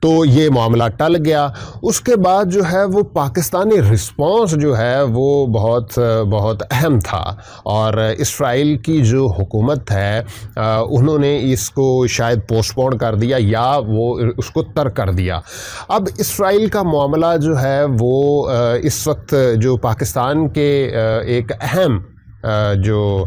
تو یہ معاملہ ٹل گیا۔ اس کے بعد جو ہے وہ پاکستانی رسپانس جو ہے وہ بہت اہم تھا، اور اسرائیل کی جو حکومت ہے انہوں نے اس کو شاید پوسٹ پون کر دیا یا وہ اس کو ترک کر دیا۔ اب اسرائیل کا معاملہ جو ہے وہ اس وقت جو پاکستان کے ایک اہم جو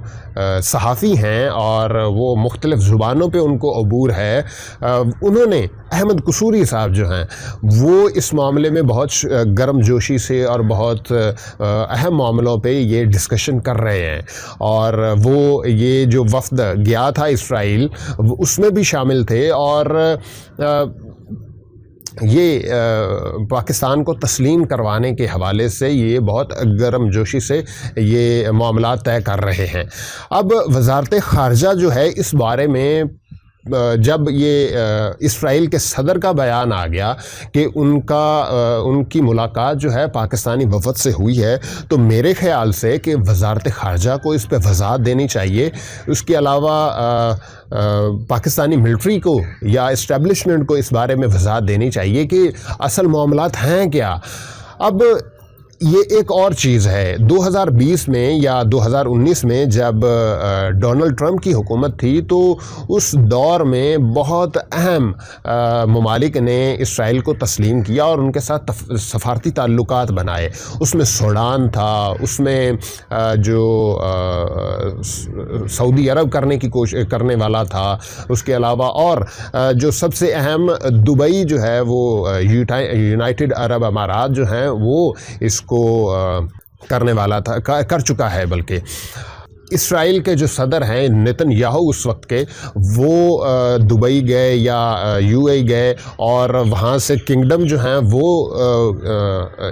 صحافی ہیں اور وہ مختلف زبانوں پہ ان کو عبور ہے، انہوں نے احمد قصوری صاحب جو ہیں وہ اس معاملے میں بہت گرم جوشی سے اور بہت اہم معاملوں پہ یہ ڈسکشن کر رہے ہیں، اور وہ یہ جو وفد گیا تھا اسرائیل اس میں بھی شامل تھے، اور یہ پاکستان کو تسلیم کروانے کے حوالے سے یہ بہت گرم جوشی سے یہ معاملات طے کر رہے ہیں۔ اب وزارت خارجہ جو ہے اس بارے میں جب یہ اسرائیل کے صدر کا بیان آ گیا کہ ان کی ملاقات جو ہے پاکستانی وفد سے ہوئی ہے، تو میرے خیال سے کہ وزارت خارجہ کو اس پہ وضاحت دینی چاہیے۔ اس کے علاوہ پاکستانی ملٹری کو یا اسٹیبلشمنٹ کو اس بارے میں وضاحت دینی چاہیے کہ اصل معاملات ہیں کیا۔ اب یہ ایک اور چیز ہے، 2020 میں یا 2019 میں جب ڈونلڈ ٹرمپ کی حکومت تھی تو اس دور میں بہت اہم ممالک نے اسرائیل کو تسلیم کیا اور ان کے ساتھ سفارتی تعلقات بنائے۔ اس میں سوڈان تھا، اس میں جو سعودی عرب کرنے والا تھا، اس کے علاوہ اور جو سب سے اہم دبئی جو ہے وہ یونائٹڈ عرب امارات جو ہیں وہ اس کو کرنے والا تھا، کر چکا ہے۔ بلکہ اسرائیل کے جو صدر ہیں نیتن یاہو اس وقت کے، وہ دبئی گئے یا یو اے گئے اور وہاں سے کنگڈم جو ہیں وہ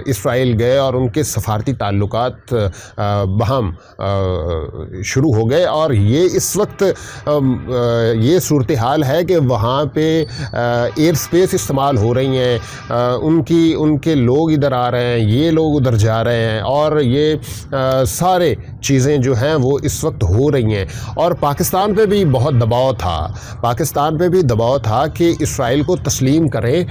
اسرائیل گئے اور ان کے سفارتی تعلقات باہم شروع ہو گئے، اور یہ اس وقت یہ صورتحال ہے کہ وہاں پہ ایئر سپیس استعمال ہو رہی ہیں، ان کے لوگ ادھر آ رہے ہیں، یہ لوگ ادھر جا رہے ہیں، اور یہ سارے چیزیں جو ہیں وہ اس وقت ہو رہی ہیں۔ اور پاکستان پہ بھی بہت دباؤ تھا کہ اسرائیل کو تسلیم کریں۔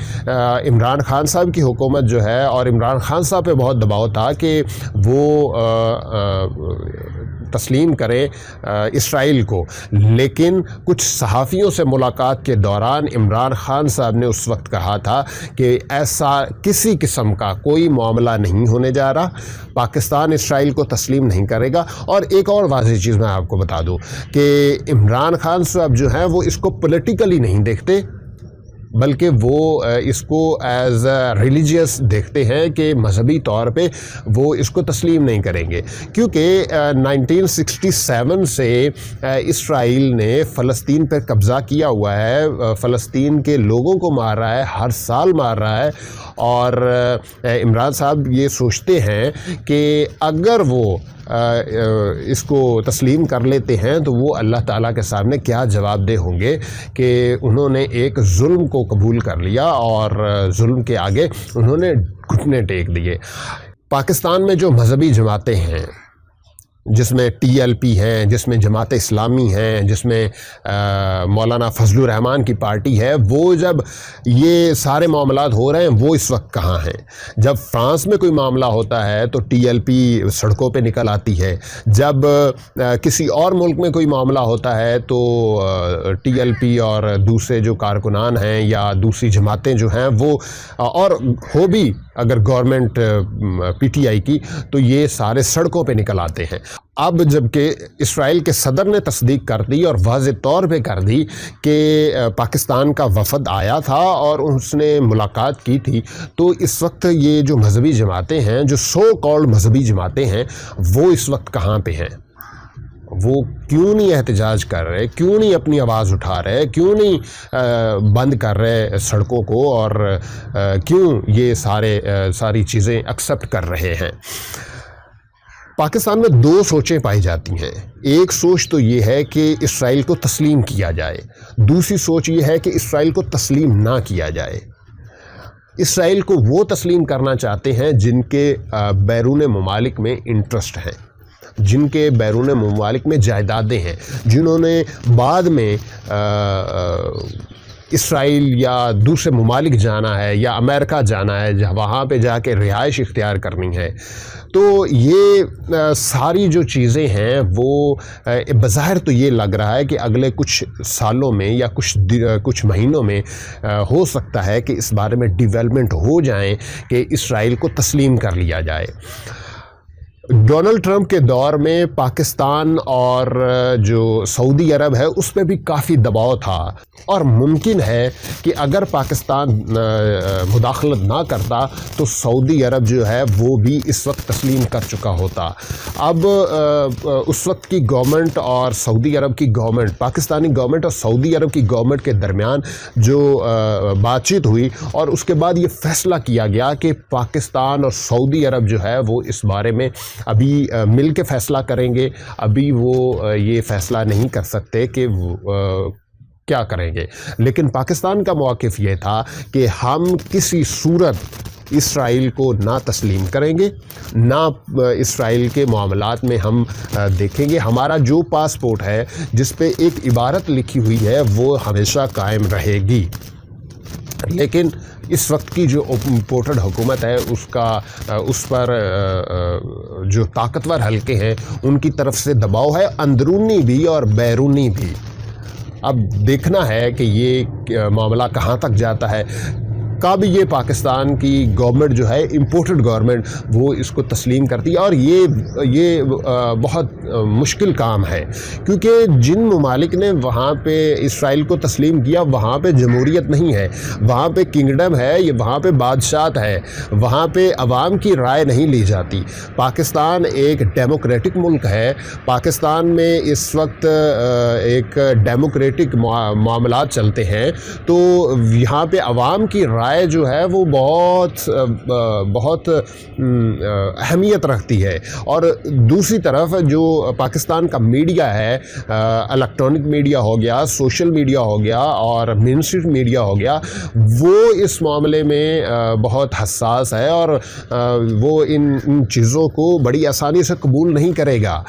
عمران خان صاحب کی حکومت جو ہے، اور عمران خان صاحب پہ بہت دباؤ تھا کہ وہ تسلیم کرے اسرائیل کو، لیکن کچھ صحافیوں سے ملاقات کے دوران عمران خان صاحب نے اس وقت کہا تھا کہ ایسا کسی قسم کا کوئی معاملہ نہیں ہونے جا رہا، پاکستان اسرائیل کو تسلیم نہیں کرے گا۔ اور ایک اور واضح چیز میں آپ کو بتا دوں کہ عمران خان صاحب جو ہیں وہ اس کو پولیٹیکلی نہیں دیکھتے، بلکہ وہ اس کو ایز ریلیجیس دیکھتے ہیں کہ مذہبی طور پہ وہ اس کو تسلیم نہیں کریں گے، کیونکہ 1967 سے اسرائیل نے فلسطین پر قبضہ کیا ہوا ہے، فلسطین کے لوگوں کو مار رہا ہے، ہر سال مار رہا ہے، اور عمران صاحب یہ سوچتے ہیں کہ اگر وہ اس کو تسلیم کر لیتے ہیں تو وہ اللہ تعالیٰ کے سامنے کیا جواب دہ ہوں گے کہ انہوں نے ایک ظلم کو قبول کر لیا اور ظلم کے آگے انہوں نے گھٹنے ٹیک دیے۔ پاکستان میں جو مذہبی جماعتیں ہیں، جس میں TLP ہیں، جس میں جماعت اسلامی ہیں، جس میں مولانا فضل الرحمان کی پارٹی ہے، وہ جب یہ سارے معاملات ہو رہے ہیں وہ اس وقت کہاں ہیں؟ جب فرانس میں کوئی معاملہ ہوتا ہے تو TLP سڑکوں پہ نکل آتی ہے، جب کسی اور ملک میں کوئی معاملہ ہوتا ہے تو TLP اور دوسرے جو کارکنان ہیں یا دوسری جماعتیں جو ہیں وہ، اور ہو بھی اگر گورنمنٹ PTI کی، تو یہ سارے سڑکوں پہ نکل آتے ہیں۔ اب جب کہ اسرائیل کے صدر نے تصدیق کر دی اور واضح طور پہ کر دی کہ پاکستان کا وفد آیا تھا اور اس نے ملاقات کی تھی، تو اس وقت یہ جو مذہبی جماعتیں ہیں، جو سو کالڈ مذہبی جماعتیں ہیں، وہ اس وقت کہاں پہ ہیں؟ وہ کیوں نہیں احتجاج کر رہے؟ کیوں نہیں اپنی آواز اٹھا رہے؟ کیوں نہیں بند کر رہے سڑکوں کو؟ اور کیوں یہ ساری چیزیں ایکسیپٹ کر رہے ہیں؟ پاکستان میں دو سوچیں پائی جاتی ہیں۔ ایک سوچ تو یہ ہے کہ اسرائیل کو تسلیم کیا جائے، دوسری سوچ یہ ہے کہ اسرائیل کو تسلیم نہ کیا جائے۔ اسرائیل کو وہ تسلیم کرنا چاہتے ہیں جن کے بیرون ممالک میں انٹرسٹ ہیں، جن کے بیرون ممالک میں جائیدادیں ہیں، جنہوں نے بعد میں اسرائیل یا دوسرے ممالک جانا ہے یا امریکہ جانا ہے، وہاں پہ جا کے رہائش اختیار کرنی ہے، تو یہ ساری جو چیزیں ہیں وہ بظاہر تو یہ لگ رہا ہے کہ اگلے کچھ سالوں میں یا کچھ مہینوں میں ہو سکتا ہے کہ اس بارے میں ڈیولپمنٹ ہو جائیں کہ اسرائیل کو تسلیم کر لیا جائے۔ ڈونلڈ ٹرمپ کے دور میں پاکستان اور جو سعودی عرب ہے اس پہ بھی کافی دباؤ تھا، اور ممکن ہے کہ اگر پاکستان مداخلت نہ کرتا تو سعودی عرب جو ہے وہ بھی اس وقت تسلیم کر چکا ہوتا۔ اب اس وقت کی گورنمنٹ اور سعودی عرب کی گورنمنٹ، پاکستانی گورنمنٹ اور سعودی عرب کی گورنمنٹ کے درمیان جو بات چیت ہوئی، اور اس کے بعد یہ فیصلہ کیا گیا کہ پاکستان اور سعودی عرب جو ہے وہ اس بارے میں ابھی مل کے فیصلہ کریں گے، ابھی وہ یہ فیصلہ نہیں کر سکتے کہ کیا کریں گے، لیکن پاکستان کا موقف یہ تھا کہ ہم کسی صورت اسرائیل کو نہ تسلیم کریں گے، نہ اسرائیل کے معاملات میں ہم دیکھیں گے، ہمارا جو پاسپورٹ ہے جس پہ ایک عبارت لکھی ہوئی ہے وہ ہمیشہ قائم رہے گی۔ لیکن اس وقت کی جو امپورٹڈ حکومت ہے اس پر جو طاقتور حلقے ہیں ان کی طرف سے دباؤ ہے، اندرونی بھی اور بیرونی بھی۔ اب دیکھنا ہے کہ یہ معاملہ کہاں تک جاتا ہے، کب یہ پاکستان کی گورنمنٹ جو ہے امپورٹڈ گورنمنٹ وہ اس کو تسلیم کرتی ہے، اور یہ بہت مشکل کام ہے، کیونکہ جن ممالک نے وہاں پہ اسرائیل کو تسلیم کیا وہاں پہ جمہوریت نہیں ہے، وہاں پہ کنگڈم ہے، وہاں پہ بادشاہت ہے، وہاں پہ عوام کی رائے نہیں لی جاتی۔ پاکستان ایک ڈیموکریٹک ملک ہے، پاکستان میں اس وقت ایک ڈیموکریٹک معاملات چلتے ہیں، تو یہاں پہ عوام کی رائے جو ہے وہ بہت اہمیت رکھتی ہے۔ اور دوسری طرف جو پاکستان کا میڈیا ہے، الیکٹرانک میڈیا ہو گیا، سوشل میڈیا ہو گیا اور مین اسٹریم میڈیا ہو گیا، وہ اس معاملے میں بہت حساس ہے، اور وہ ان چیزوں کو بڑی آسانی سے قبول نہیں کرے گا۔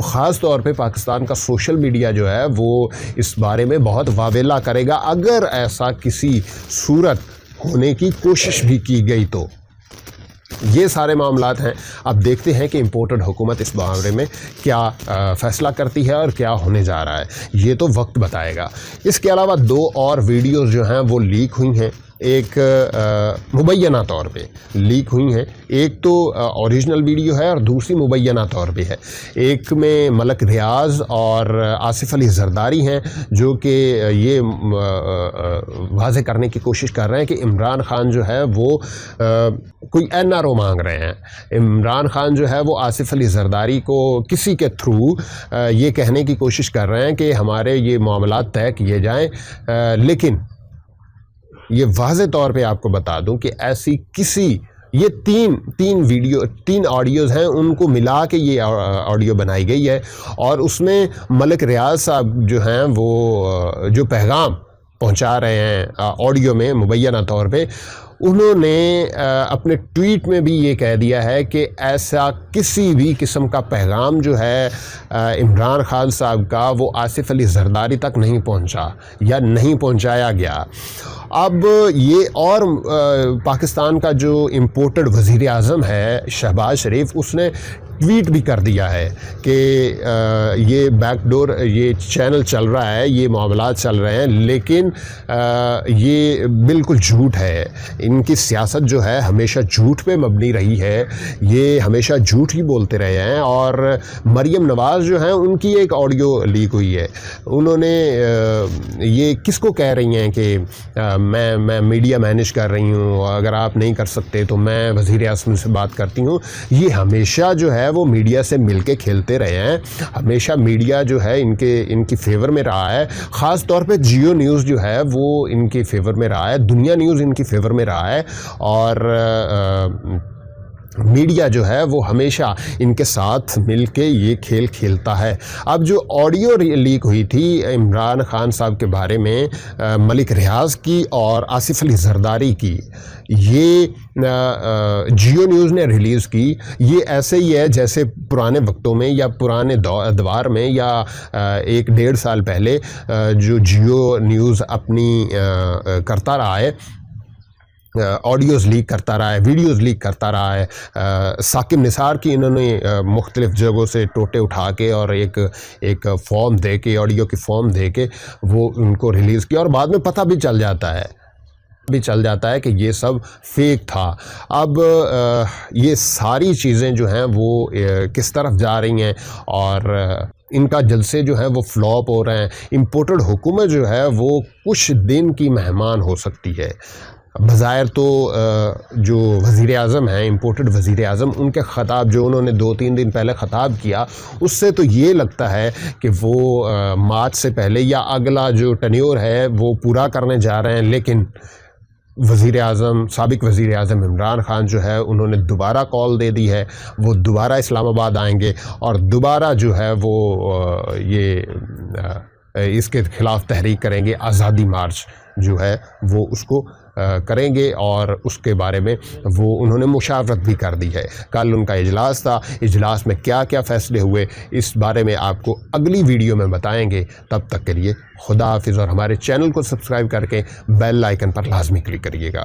خاص طور پہ پاکستان کا سوشل میڈیا جو ہے وہ اس بارے میں بہت واویلا کرے گا اگر ایسا کسی صورت ہونے کی کوشش بھی کی گئی تو۔ یہ سارے معاملات ہیں، اب دیکھتے ہیں کہ امپورٹڈ حکومت اس معاملے میں کیا فیصلہ کرتی ہے اور کیا ہونے جا رہا ہے، یہ تو وقت بتائے گا۔ اس کے علاوہ 2 اور ویڈیوز جو ہیں وہ لیک ہوئی ہیں، ایک مبینہ طور پہ لیک ہوئی ہیں، ایک تو اوریجنل ویڈیو ہے اور دوسری مبینہ طور پہ ہے۔ ایک میں ملک ریاض اور آصف علی زرداری ہیں جو کہ یہ واضح کرنے کی کوشش کر رہے ہیں کہ عمران خان جو ہے وہ کوئی NRO مانگ رہے ہیں۔ عمران خان جو ہے وہ آصف علی زرداری کو کسی کے تھرو یہ کہنے کی کوشش کر رہے ہیں کہ ہمارے یہ معاملات طے کیے جائیں، لیکن یہ واضح طور پہ آپ کو بتا دوں کہ ایسی یہ تین آڈیوز ہیں، ان کو ملا کے یہ آڈیو بنائی گئی ہے، اور اس میں ملک ریاض صاحب جو ہیں وہ جو پیغام پہنچا رہے ہیں آڈیو میں مبینہ طور پہ، انہوں نے اپنے ٹویٹ میں بھی یہ کہہ دیا ہے کہ ایسا کسی بھی قسم کا پیغام جو ہے عمران خان صاحب کا وہ آصف علی زرداری تک نہیں پہنچا یا نہیں پہنچایا گیا۔ اب یہ اور پاکستان کا جو امپورٹڈ وزیر اعظم ہے شہباز شریف، اس نے ٹویٹ بھی کر دیا ہے کہ یہ بیک ڈور یہ چینل چل رہا ہے، یہ معاملات چل رہے ہیں، لیکن یہ بالکل جھوٹ ہے، ان کی سیاست جو ہے ہمیشہ جھوٹ پہ مبنی رہی ہے، یہ ہمیشہ جھوٹ ہی بولتے رہے ہیں۔ اور مریم نواز جو ہیں ان کی ایک آڈیو لیک ہوئی ہے، انہوں نے یہ کس کو کہہ رہی ہیں کہ میں میڈیا مینیج کر رہی ہوں، اگر آپ نہیں کر سکتے تو میں وزیر اعظم سے بات کرتی ہوں۔ یہ ہمیشہ جو ہے وہ میڈیا سے مل کے کھیلتے رہے ہیں، ہمیشہ میڈیا جو ہے ان کی فیور میں رہا ہے، خاص طور پہ جیو نیوز جو ہے وہ ان کی فیور میں رہا ہے، دنیا نیوز ان کی فیور میں رہا ہے، اور میڈیا جو ہے وہ ہمیشہ ان کے ساتھ مل کے یہ کھیل کھیلتا ہے۔ اب جو آڈیو لیک ہوئی تھی عمران خان صاحب کے بارے میں ملک ریاض کی اور آصف علی زرداری کی، یہ جیو نیوز نے ریلیز کی، یہ ایسے ہی ہے جیسے پرانے وقتوں میں یا پرانے ادوار میں یا 1-1.5 سال پہلے جو جیو نیوز اپنی کرتا رہا ہے، آڈیوز لیک کرتا رہا ہے، ویڈیوز لیک کرتا رہا ہے۔ ثاقب نثار کی انہوں نے مختلف جگہوں سے ٹوٹے اٹھا کے اور ایک فارم دے کے، آڈیو کی فارم دے کے وہ ان کو ریلیز کیا، اور بعد میں پتہ بھی چل جاتا ہے کہ یہ سب فیک تھا۔ اب یہ ساری چیزیں جو ہیں وہ کس طرف جا رہی ہیں اور ان کا جلسے جو ہیں وہ فلاپ ہو رہے ہیں۔ امپورٹڈ حکومت جو ہے وہ کچھ دن کی مہمان ہو سکتی ہے۔ بظاہر تو جو وزیر اعظم ہیں، امپورٹڈ وزیر اعظم، ان کے خطاب جو انہوں نے 2-3 دن پہلے خطاب کیا، اس سے تو یہ لگتا ہے کہ وہ مارچ سے پہلے یا اگلا جو ٹینیور ہے وہ پورا کرنے جا رہے ہیں، لیکن سابق وزیر اعظم عمران خان جو ہے انہوں نے دوبارہ کال دے دی ہے، وہ دوبارہ اسلام آباد آئیں گے اور دوبارہ جو ہے وہ اس کے خلاف تحریک کریں گے، آزادی مارچ جو ہے وہ اس کو کریں گے، اور اس کے بارے میں وہ انہوں نے مشاورت بھی کر دی ہے۔ کل ان کا اجلاس تھا، اجلاس میں کیا کیا فیصلے ہوئے اس بارے میں آپ کو اگلی ویڈیو میں بتائیں گے۔ تب تک کے لیے خدا حافظ، اور ہمارے چینل کو سبسکرائب کر کے بیل آئیکن پر لازمی کلک کریے گا۔